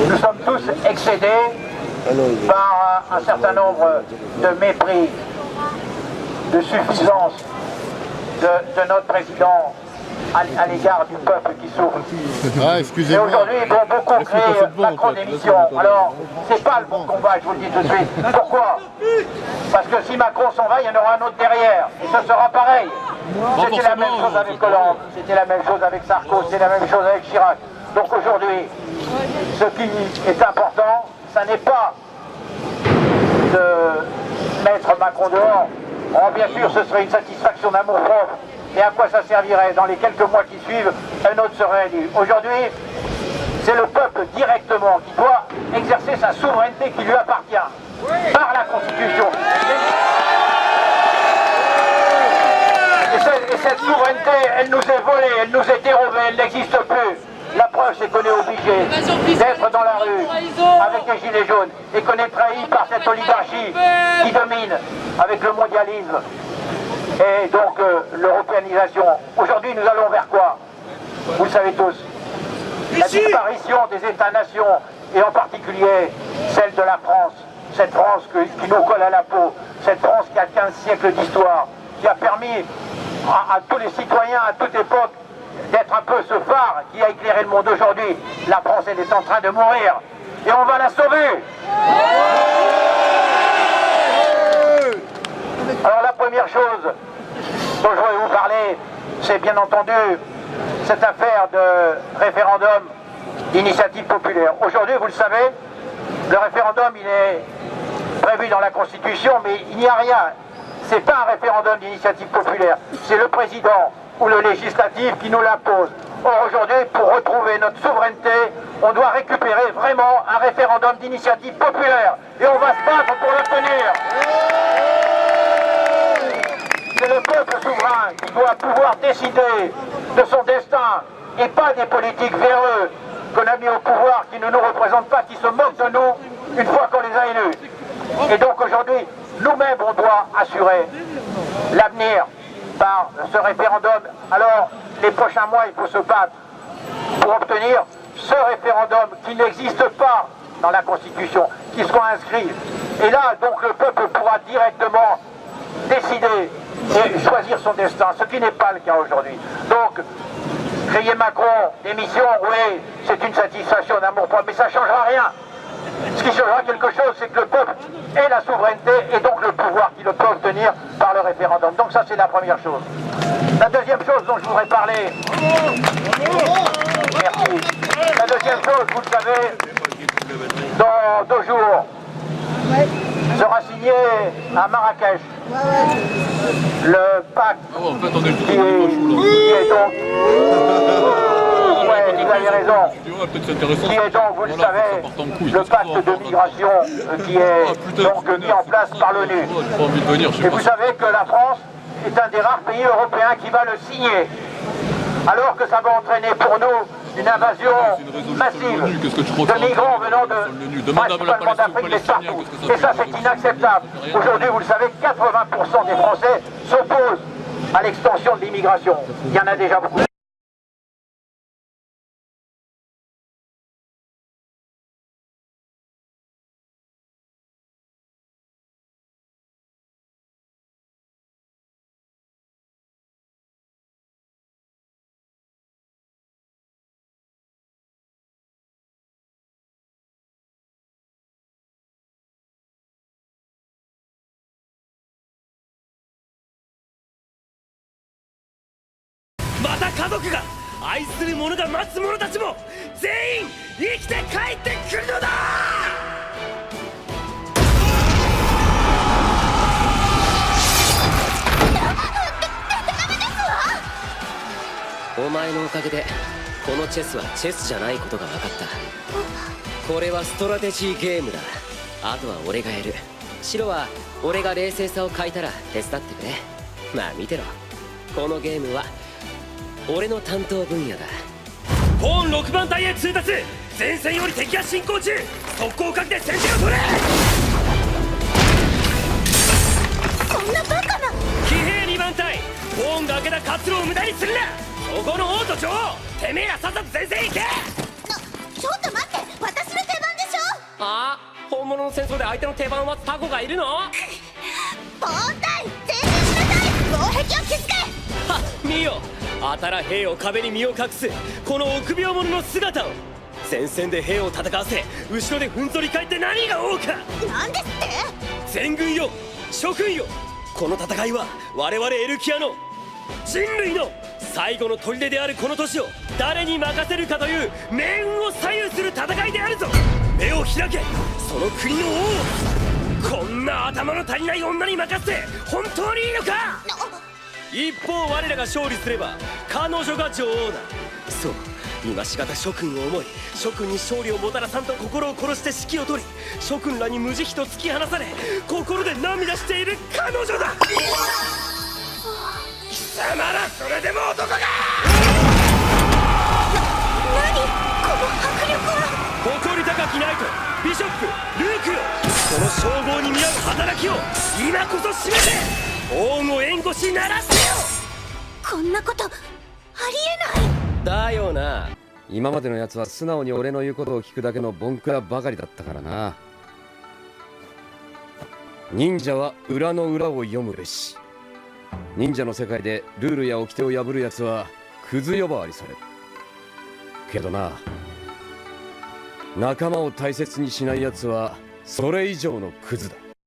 Nous sommes tous excédés par un certain nombre de mépris, de suffisance de notre président à l'égard du peuple qui souffre. Ah, excusez-moi. Et aujourd'hui, ils vont beaucoup créer Macron d'émission. Alors, c'est pas le bon combat, je vous le dis tout de suite. Pourquoi? Parce que si Macron s'en va, il y en aura un autre derrière. Et ce sera pareil. C'était la même chose avec Hollande, c'était la même chose avec Sarko, c'est la même chose avec Chirac. Donc aujourd'hui, ce qui est important, ça n'est pas de mettre Macron dehors. Oh, bien sûr, ce serait une satisfaction d'amour propre. Et à quoi ça servirait? Dans les quelques mois qui suivent, un autre serait élu. Aujourd'hui, c'est le peuple directement qui doit exercer sa souveraineté qui lui appartient par la Constitution. Et cette souveraineté, elle nous est volée, elle nous est dérobée, elle n'existe plus. La preuve, c'est qu'on est obligé d'être dans la rue avec les gilets jaunes et qu'on est trahi par cette oligarchie qui domine avec le mondialisme et donc l'européanisation. Aujourd'hui, nous allons vers quoi? Vous le savez tous. La disparition des États-nations et en particulier celle de la France. Cette France qui nous colle à la peau. Cette France qui a 15 siècles d'histoire, qui a permis à tous les citoyens, à toute époque, d'être un peu ce phare qui a éclairé le monde aujourd'hui. La France, elle est en train de mourir. Et on va la sauver. Alors la première chose dont je voulais vous parler, c'est bien entendu cette affaire de référendum d'initiative populaire. Aujourd'hui, vous le savez, le référendum, il est prévu dans la Constitution, mais il n'y a rien. C'est pas un référendum d'initiative populaire, c'est le président ou le législatif qui nous l'impose. Or aujourd'hui, pour retrouver notre souveraineté, on doit récupérer vraiment un référendum d'initiative populaire. Et on va se battre pour l'obtenir. C'est le peuple souverain qui doit pouvoir décider de son destin et pas des politiques véreux qu'on a mis au pouvoir, qui ne nous représentent pas, qui se moquent de nous une fois qu'on les a élus. Et donc aujourd'hui, nous-mêmes, on doit assurer l'avenir par ce référendum. Alors, les prochains mois, il faut se battre pour obtenir ce référendum qui n'existe pas dans la Constitution, qui soit inscrit. Et là, donc, le peuple pourra directement décider et choisir son destin, ce qui n'est pas le cas aujourd'hui. Donc, créer Macron, démission, oui, c'est une satisfaction d'amour-propre, mais ça ne changera rien. Ce qui changera quelque chose, c'est que le peuple ait la souveraineté et donc le pouvoir qu'il peut obtenir par le référendum. Donc ça, c'est la première chose. La deuxième chose dont je voudrais parler... Merci. La deuxième chose, vous le savez, dans 2 jours, sera signé à Marrakech le pacte qui est donc... Ouais, vous avez raison. Qui est donc, vous le savez, le pacte de migration qui est donc mis en place par l'ONU. Et vous savez que la France est un des rares pays européens qui va le signer. Alors que ça va entraîner pour nous une invasion massive de migrants venant principalement d'Afrique, mais partout. Et ça, c'est inacceptable. Aujourd'hui, vous le savez, 80% des Français s'opposent à l'extension de l'immigration. Il y en a déjà beaucoup.また家族が愛する者が待つ者たちも全員生きて帰ってくるのだ。お前のおかげでこのチェスはチェスじゃないことが分かった。これはストラテジーゲームだ。あとは俺がやる。白は俺が冷静さを欠いたら手伝ってくれ。まあ見てろ、このゲームは俺の担当分野だ。ポーン6番隊へ通達。前線より敵が進行中。速攻をかけて先手を取れ。そんなバカな。騎兵2番隊、ポーンが開けた活路を無駄にするな。そこの王と女王、てめえらさっさと前線行け。ちょっと待って、私の手番。あ本物の戦争で相手の手番を待つタコがいるの？は防隊前進しなさい。防壁を築け。っ見よ、あたら兵を壁に身を隠すこの臆病者の姿を。前線で兵を戦わせ後ろでふんぞり返って何が王か。なんですって。全軍よ諸君よ、この戦いは我々エルキアの人類の最後の砦であるこの都市を誰に任せるかという命運を左右する戦いであるぞ。目を開け、その国の王を。こんな頭の足りない女に任せて本当にいいのか。一方我らが勝利すれば彼女が女王だ。そう、今しがた諸君を思い、諸君に勝利をもたらさんと心を殺して指揮を取り、諸君らに無慈悲と突き放され心で涙している彼女だ。貴様らそれでも男か。何この迫力は。誇り高きナイトビショップルークよ、その称号に見合う働きを今こそ示せ。王の援護しならせよ。こんなことありえない。だよな。今までのやつは素直に俺の言うことを聞くだけのボンクラばかりだったからな。忍者は裏の裏を読むべし。忍者の世界でルールや掟を破るやつはクズ呼ばわりされるけどな、仲間を大切にしないやつはそれ以上のクズだ。